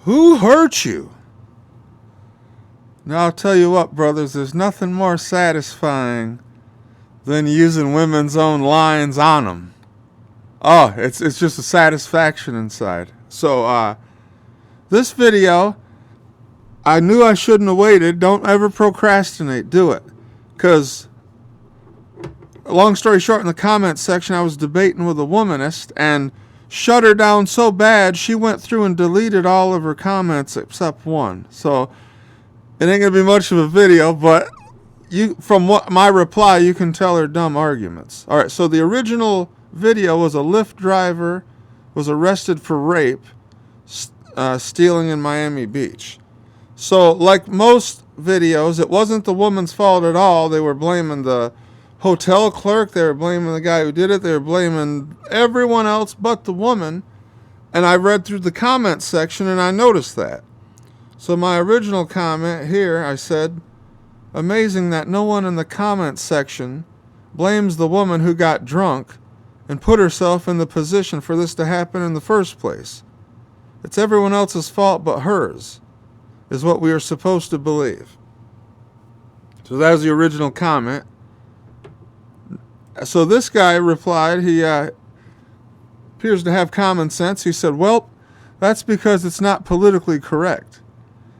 Who hurt you? Now, I'll tell you what, brothers, there's nothing more satisfying than using women's own lines on them. Oh, it's just a satisfaction inside. So, this video, I knew I shouldn't have waited. Don't ever procrastinate. Do it. Because, long story short, in the comments section, I was debating with a womanist and shut her down so bad, she went through and deleted all of her comments except one. So, it ain't going to be much of a video, but from my reply, you can tell her dumb arguments. All right, so the original video was a Lyft driver was arrested for rape, stealing in Miami Beach. So, like most videos, it wasn't the woman's fault at all. They were blaming the hotel clerk. They were blaming the guy who did it. They were blaming everyone else but the woman. And I read through the comments section, and I noticed that. So my original comment here, I said, amazing that no one in the comments section blames the woman who got drunk and put herself in the position for this to happen in the first place. It's everyone else's fault but hers, is what we are supposed to believe. So that was the original comment. So this guy replied, he appears to have common sense. He said, well, that's because it's not politically correct.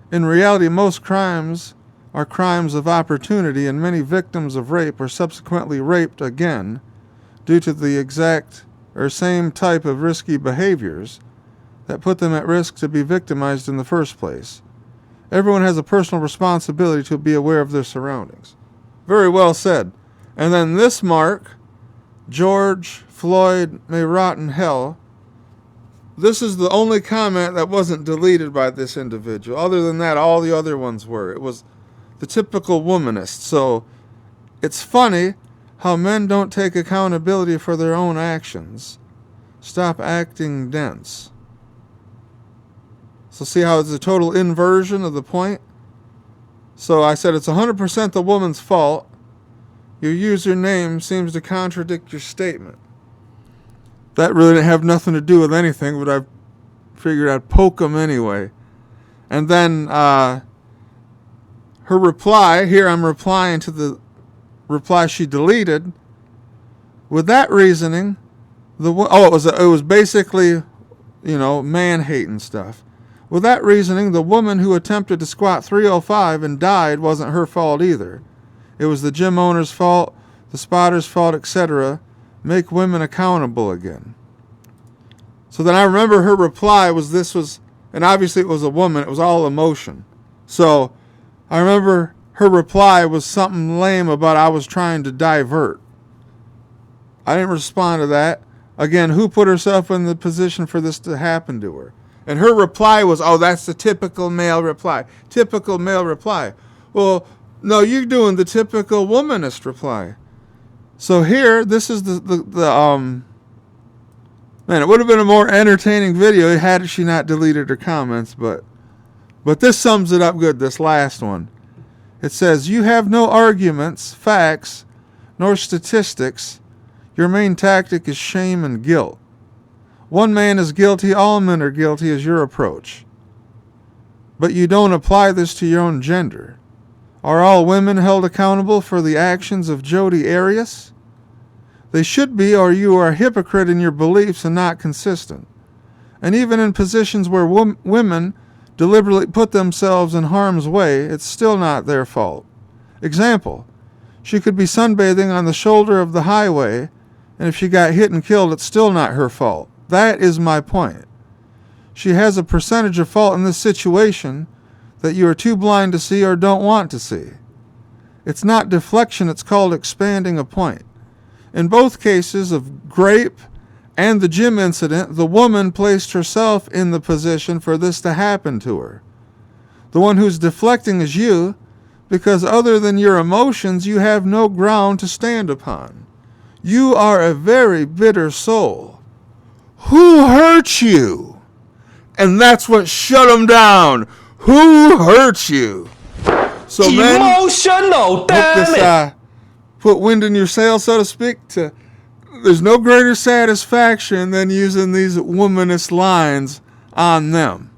In reality, most crimes are crimes of opportunity, and many victims of rape are subsequently raped again due to the exact or same type of risky behaviors that put them at risk to be victimized in the first place. Everyone has a personal responsibility to be aware of their surroundings. Very well said. And then this mark, George Floyd may rot in hell. This is the only comment that wasn't deleted by this individual. Other than that, all the other ones were. It was the typical womanist. So it's funny how men don't take accountability for their own actions. Stop acting dense. So see how it's a total inversion of the point? So I said it's 100% the woman's fault. Your username seems to contradict your statement. That really didn't have nothing to do with anything, but I figured I'd poke them anyway. And then her reply, here I'm replying to the reply she deleted. With that reasoning, it was basically, man-hating stuff. With that reasoning, the woman who attempted to squat 305 and died wasn't her fault either. It was the gym owner's fault, the spotter's fault, etc. Make women accountable again. So then I remember her reply and obviously it was a woman, it was all emotion. So I remember her reply was something lame about I was trying to divert. I didn't respond to that. Again, who put herself in the position for this to happen to her? And her reply was, oh, that's the typical male reply. Typical male reply. Well, no, you're doing the typical womanist reply. So here, this is man, it would have been a more entertaining video had she not deleted her comments, but this sums it up good, this last one. It says, you have no arguments, facts, nor statistics. Your main tactic is shame and guilt. One man is guilty, all men are guilty is your approach. But you don't apply this to your own gender. Are all women held accountable for the actions of Jodi Arias? They should be, or you are a hypocrite in your beliefs and not consistent. And even in positions where women deliberately put themselves in harm's way, it's still not their fault. Example, she could be sunbathing on the shoulder of the highway, and if she got hit and killed, it's still not her fault. That is my point. She has a percentage of fault in this situation that you are too blind to see or don't want to see. It's not deflection, it's called expanding a point. In both cases of grape and the gym incident, the woman placed herself in the position for this to happen to her. The one who's deflecting is you, because other than your emotions, you have no ground to stand upon. You are a very bitter soul. Who hurt you? And that's what shut them down. Who hurt you? So emotional, man, put wind in your sail, so to speak. There's no greater satisfaction than using these womanist lines on them.